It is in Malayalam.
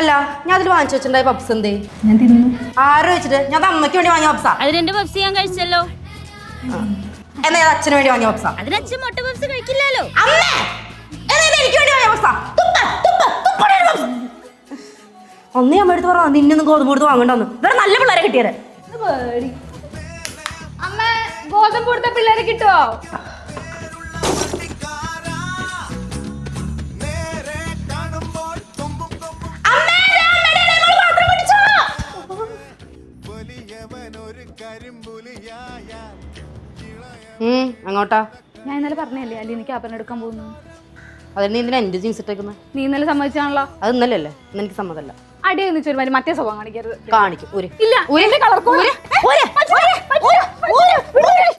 അല്ല ഞാൻ അതിൽ വാങ്ങിച്ചു വെച്ചിട്ടുണ്ടായ പപ്സ് എന്തേ? ഞാൻ തിന്നു. ആരോ വെച്ചിട്ട്? ഞാൻ അമ്മയ്ക്ക് വേണ്ടി വാങ്ങിയ പപ്സാ. അതിന്റെ പപ്സ് ഞാൻ കഴിച്ചല്ലോ. എന്നാ അച്ഛന് വേണ്ടി വാങ്ങിയ പപ്സാ? അതിന് അച്ഛൻ മുട്ട പപ്സ് കഴിക്കില്ലല്ലോ. എനിക്ക് വേണ്ടി വാങ്ങിയ പപ്സാ. ഒന്നേ അമ്മ എടുത്ത് പറഞ്ഞ നിന്നൊന്നും ഗോതമ്പ് കൊടുത്ത് വാങ്ങണ്ടെന്ന്. വേറെ നല്ല പിള്ളേരെ കിട്ടിയത്. അമ്മ ഗോതമ്പ് കൊടുത്ത പിള്ളേരെ കിട്ടുവോ? അങ്ങോട്ടാ? ഞാൻ ഇന്നലെ പറഞ്ഞല്ലേ അല്ലെ എനിക്ക് ആപ്പൻ എടുക്കാൻ പോകുന്നു. അതിന് എന്തിനാ എന്റെ ജീൻസ് ഇട്ടേക്കുന്നത്? നീ ഇന്നലെ സമ്മതിച്ചാണല്ലോ. അത് ഇന്നലെ അല്ലേ? എനിക്ക് സമ്മതമല്ല. അടിയെ നിച്ചൊരു മറ്റേ സ്വഭാവം കാണിക്കരുത്. കാണിക്കും. ഇല്ല കളർ